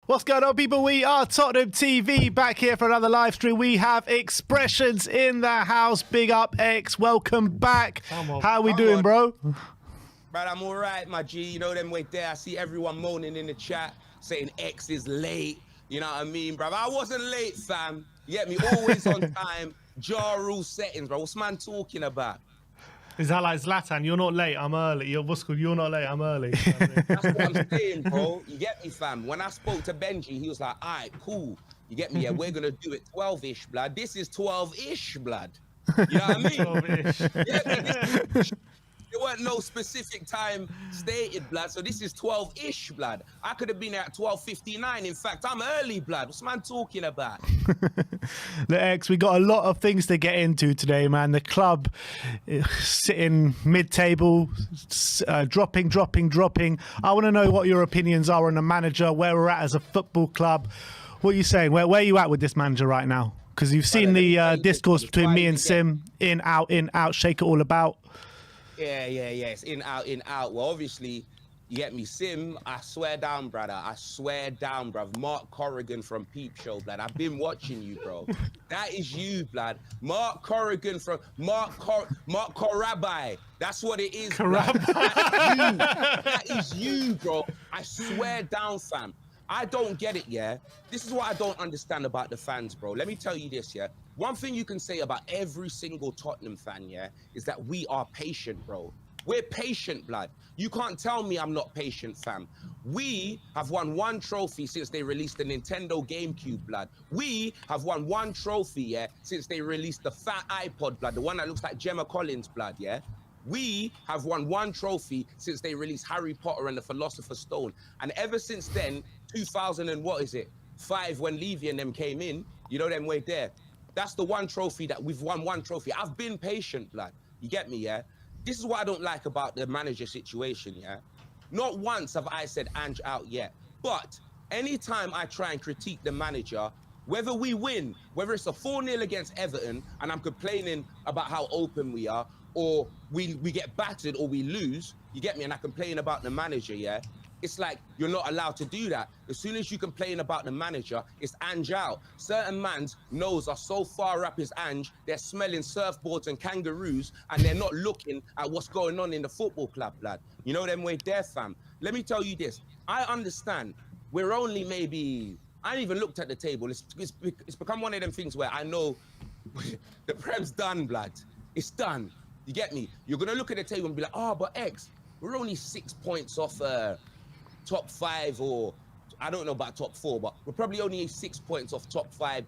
What's going on, people? We are Tottenham TV back here for another live stream. We have Expressions in the house. Big up, X. Welcome back. How are we doing, bro? But I'm all right, my G. You know them way there. I see everyone moaning in the chat saying X is late. You know what I mean, bro? I wasn't late, fam. You get me? Always on time. Jaw rule settings, bro. What's man talking about? Is that like Zlatan? You're not late, I'm early. You're not late, I'm early. That's what I'm saying, bro. You get me, fam? When I spoke to Benji, he was like, all right, cool. You get me? Yeah, we're going to do it 12-ish, blood. This is 12-ish, blood. You know what I mean? 12-ish. Yeah, there weren't no specific time stated, blood. So this is 12-ish, blood. I could have been there at 12:59. In fact, I'm early, blood. What's man talking about? The X, we got a lot of things to get into today, man. The club sitting mid-table, dropping. I want to know what your opinions are on the manager, where we're at as a football club. What are you saying? Where are you at with this manager right now? Because you've seen the discourse between me and Sim, in, out, shake it all about. Yeah. It's in, out. Well, obviously, you get me, Sim. I swear down, brother. I swear down, bruv. Mark Corrigan from Peep Show, blood. I've been watching you, bro. That is you, blood. Mark Corrigan from Mark Corabai. That's what it is, blood. That is you, bro. I swear down, fam. I don't get it, yeah? This is what I don't understand about the fans, bro. Let me tell you this, yeah? One thing you can say about every single Tottenham fan, yeah, is that we are patient, bro. We're patient, blood. You can't tell me I'm not patient, fam. We have won one trophy since they released the Nintendo GameCube, blood. We have won one trophy, yeah, since they released the fat iPod, blood, the one that looks like Gemma Collins, blood, yeah? We have won one trophy since they released Harry Potter and the Philosopher's Stone. And ever since then, 2000 and what is it? 5 when Levy and them came in, you know them way there. That's the one trophy that we've won, one trophy. I've been patient, blood. You get me, yeah? This is what I don't like about the manager situation, yeah? Not once have I said Ange out yet. But anytime I try and critique the manager, whether we win, whether it's a 4-0 against Everton, and I'm complaining about how open we are, or we get battered or we lose, you get me, and I complain about the manager, yeah? It's like you're not allowed to do that. As soon as you complain about the manager, it's Ange out. Certain man's nose are so far up his Ange, they're smelling surfboards and kangaroos, and they're not looking at what's going on in the football club, lad. You know them way there, fam. Let me tell you this. I understand we're only maybe, I ain't even looked at the table. It's become one of them things where I know the Prem's done, blood. It's done. You get me? You're going to look at the table and be like, oh, but X, we're only 6 points off top 5, or I don't know about top 4, but we're probably only 6 points off top 5.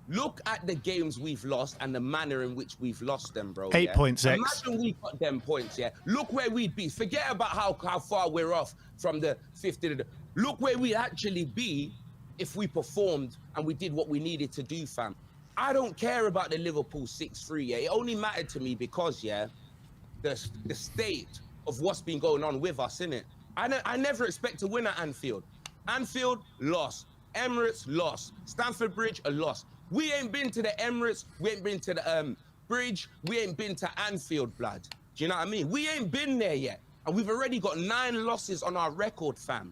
Look at the games we've lost and the manner in which we've lost them, bro. 8 points, X. Imagine we got them points, yeah? Look where we'd be. Forget about how far we're off from the 50. Look where we'd actually be if we performed and we did what we needed to do, fam. I don't care about the Liverpool 6-3, yeah? It only mattered to me because, yeah, the state of what's been going on with us, innit? I never expect to win at Anfield. Anfield, loss. Emirates, loss. Stamford Bridge, a loss. We ain't been to the Emirates. We ain't been to the Bridge. We ain't been to Anfield, blood. Do you know what I mean? We ain't been there yet. And we've already got 9 losses on our record, fam.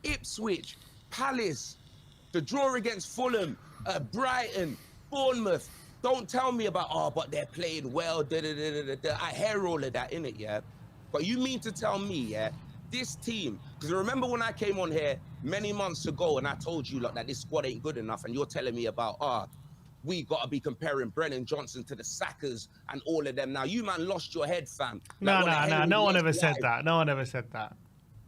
Ipswich, Palace, the draw against Fulham, Brighton, Bournemouth. Don't tell me about, oh, but they're playing well. I hear all of that, innit, yeah? But you mean to tell me, yeah, this team, because remember when I came on here many months ago and I told you like, that this squad ain't good enough, and you're telling me about, we got to be comparing Brennan Johnson to the Sackers and all of them. Now, you man lost your head, fam. No one ever said that. No one ever said that.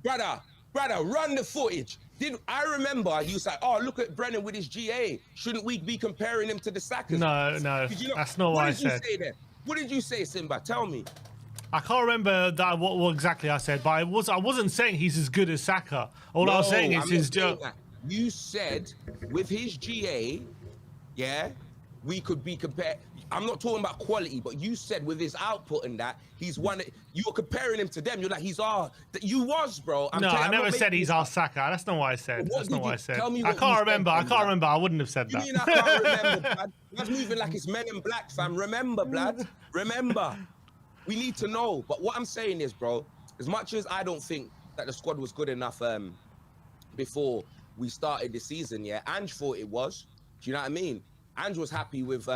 Brother, run the footage. I remember you said, oh, look at Brennan with his GA. Shouldn't we be comparing him to the Sackers? No, that's not what I said. What did you say there? What did you say, Simba? Tell me. I can't remember that what exactly I said, but I wasn't saying he's as good as Saka. All I was saying is his job. You said with his GA, yeah, we could be compared. I'm not talking about quality, but you said with his output and that, he's one. You were comparing him to them. You're like, you was, bro. I never said he's our Saka. That's not what I said. That's not what I said. I can't remember. I wouldn't have said that. You mean I can't remember, blood? That's moving like it's Men in Black, fam. Remember, blood. Remember. We need to know. But what I'm saying is, bro, as much as I don't think that the squad was good enough before we started the season, yeah, Ange thought it was. Do you know what I mean? Ange was happy with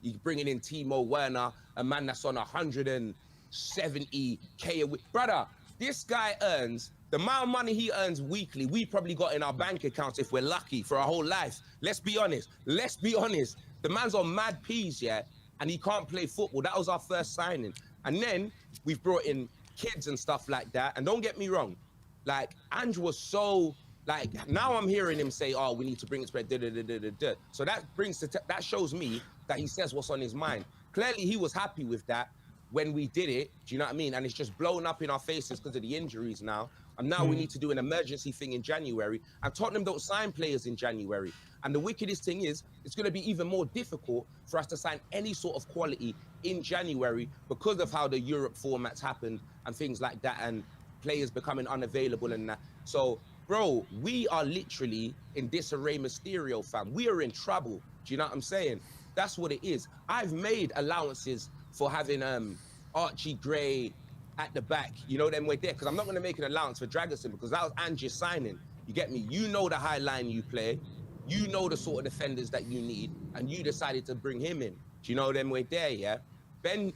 you bringing in Timo Werner, a man that's on 170K a week. Brother, this guy earns the amount of money he earns weekly, we probably got in our bank accounts if we're lucky for our whole life. Let's be honest. Let's be honest. The man's on mad peas, yeah, and he can't play football. That was our first signing. And then we've brought in kids and stuff like that. And don't get me wrong, like Ange was so like, now I'm hearing him say, oh, we need to bring it spread. So that that shows me that he says what's on his mind. Clearly, he was happy with that when we did it. Do you know what I mean? And it's just blown up in our faces because of the injuries now. And now we need to do an emergency thing in January. And Tottenham don't sign players in January. And the wickedest thing is, it's going to be even more difficult for us to sign any sort of quality in January because of how the Europe formats happened and things like that, and players becoming unavailable and that. So, bro, we are literally in disarray Mysterio, fam. We are in trouble. Do you know what I'm saying? That's what it is. I've made allowances for having Archie Gray at the back, you know, then we're there, because I'm not going to make an allowance for Dragerson because that was Ange's signing. You get me? You know the high line you play. You know the sort of defenders that you need, and you decided to bring him in. Do you know then we're there, yeah? Ben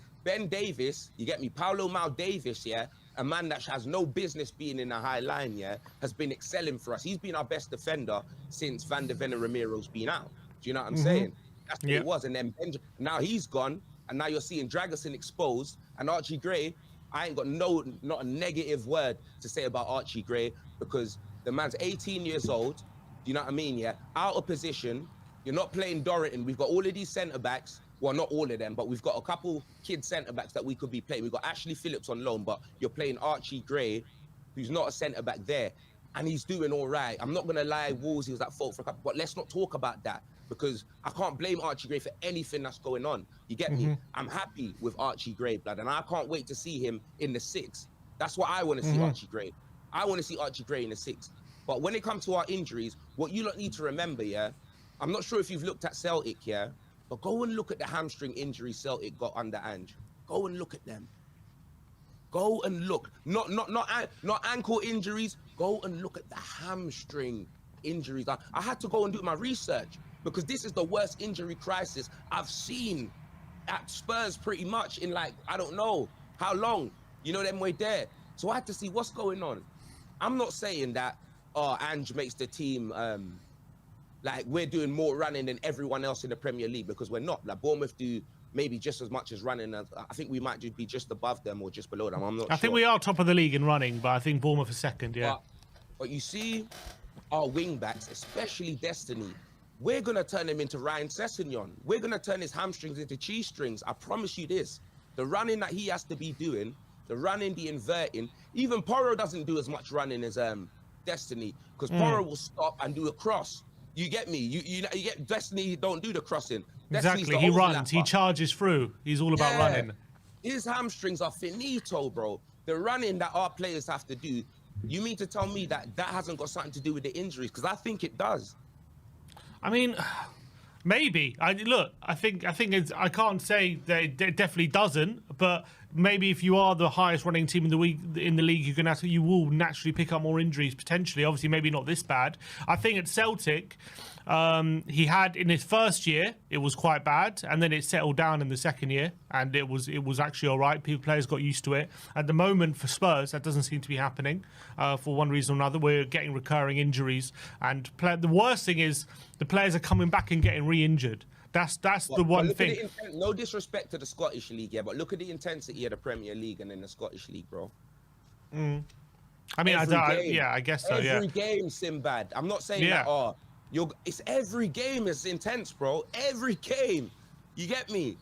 Davis, you get me? Paulo Mal Davis, yeah? A man that has no business being in a high line, yeah, has been excelling for us. He's been our best defender since Van de Ven and Ramiro's been out. Do you know what I'm saying? That's what it was. And then now he's gone, and now you're seeing Dragerson exposed, and Archie Gray. I ain't got not a negative word to say about Archie Gray because the man's 18 years old. Do you know what I mean? Yeah, out of position. You're not playing Dorrington. We've got all of these centre backs. Well, not all of them, but we've got a couple kid centre backs that we could be playing. We've got Ashley Phillips on loan, but you're playing Archie Gray, who's not a centre back there, and he's doing all right. I'm not gonna lie, Wolves, he was at fault for a couple, but let's not talk about that because I can't blame Archie Gray for anything that's going on. You get me? I'm happy with Archie Gray, blood, and I can't wait to see him in the 6. That's what I want to see, Archie Gray. I want to see Archie Gray in the 6. But when it comes to our injuries, what you lot need to remember, yeah, I'm not sure if you've looked at Celtic, yeah, but go and look at the hamstring injuries Celtic got under Ange. Go and look at them. Go and look. Not ankle injuries. Go and look at the hamstring injuries. I had to go and do my research because this is the worst injury crisis I've seen at Spurs pretty much in like, I don't know how long, you know, them way there. So I had to see what's going on. I'm not saying that, Ange makes the team, like we're doing more running than everyone else in the Premier League because we're not. Like Bournemouth do maybe just as much as running. As, I think we might be just above them or just below them. I'm not sure. I think we are top of the league in running, but I think Bournemouth is second, yeah. But you see our wing backs, especially Destiny, we're going to turn him into Ryan Sessegnon. We're going to turn his hamstrings into cheese strings. I promise you this. The running that he has to be doing, the running, the inverting, even Porro doesn't do as much running as Destiny because Porro will stop and do a cross. You get me? You get Destiny, he don't do the crossing. Exactly, he runs, he charges through. He's all about running. His hamstrings are finito, bro. The running that our players have to do, you mean to tell me that that hasn't got something to do with the injuries? Because I think it does. I mean, maybe. I think it's, I can't say that it definitely doesn't, but maybe if you are the highest running team in the league, you will naturally pick up more injuries potentially. Obviously, maybe not this bad. I think at Celtic, he had in his first year it was quite bad, and then it settled down in the second year, and it was actually all right. Players got used to it. At the moment for Spurs, that doesn't seem to be happening for one reason or another. We're getting recurring injuries, and the worst thing is the players are coming back and getting re-injured. That's the one thing. No disrespect to the Scottish League, yeah, but look at the intensity of the Premier League and in the Scottish League, bro. I mean, I guess so. Every game, Sinbad. I'm not saying that. It's every game is intense, bro. Every game, you get me?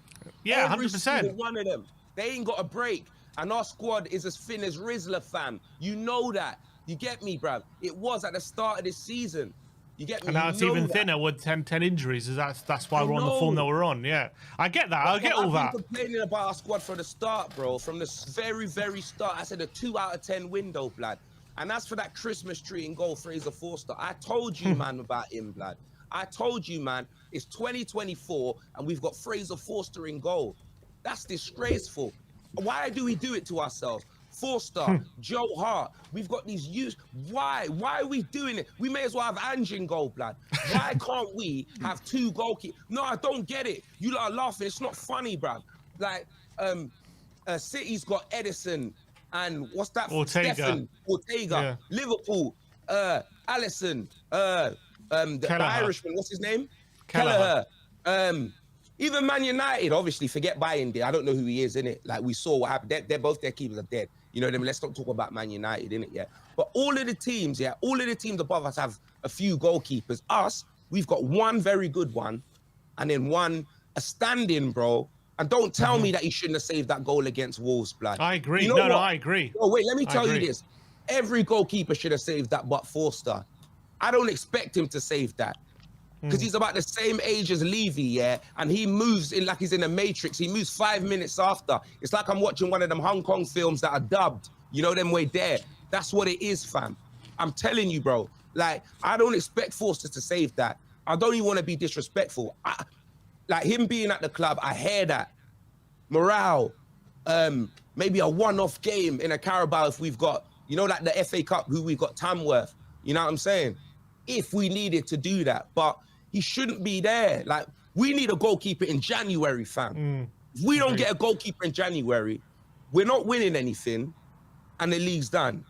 Yeah, 100%. Every single one of them. They ain't got a break, and our squad is as thin as Rizla, fam. You know that. You get me, bruv? It was at the start of this season. You get me? And now it's even thinner with 10 injuries. That's why we're on the form that we're on. Yeah, I get that. I get all that. I've been complaining about our squad from the start, bro. From the very, very start. I said a 2 out of 10 window, blood. And that's for that Christmas tree in goal, Fraser Forster. I told you, man, about him, blood. I told you, man, it's 2024 and we've got Fraser Forster in goal. That's disgraceful. Why do we do it to ourselves? Forster, Joe Hart. We've got these youths. Why? Why are we doing it? We may as well have Ange in goal, blood. Why can't we have 2 goalkeepers? No, I don't get it. You lot are laughing. It's not funny, bruv. Like, City's got Edison and what's that? Ortega. Yeah. Liverpool, Alisson, the Irishman, what's his name? Kelleher. Even Man United, obviously, forget buying there. I don't know who he is, innit? Like, we saw what happened. They're both their keepers are dead. You know what I mean? Let's not talk about Man United, innit? Yeah. But all of the teams, all of the teams above us have a few goalkeepers. Us, we've got one very good one, and then a stand-in, bro. And don't tell me that he shouldn't have saved that goal against Wolves, blood. I agree. You know no, I agree. Oh, wait, let me tell you this. Every goalkeeper should have saved that but Forster. I don't expect him to save that. Because he's about the same age as Levy, yeah? And he moves in like he's in a Matrix. He moves 5 minutes after. It's like I'm watching one of them Hong Kong films that are dubbed. You know them way there. That's what it is, fam. I'm telling you, bro. Like, I don't expect Forster to save that. I don't even want to be disrespectful. Like, him being at the club, I hear that. Morale, maybe a one-off game in a Carabao if we've got, you know, like the FA Cup, who we've got Tamworth. You know what I'm saying? If we needed to do that. But he shouldn't be there. Like, we need a goalkeeper in January, fam. If we don't get a goalkeeper in January, we're not winning anything, and the league's done.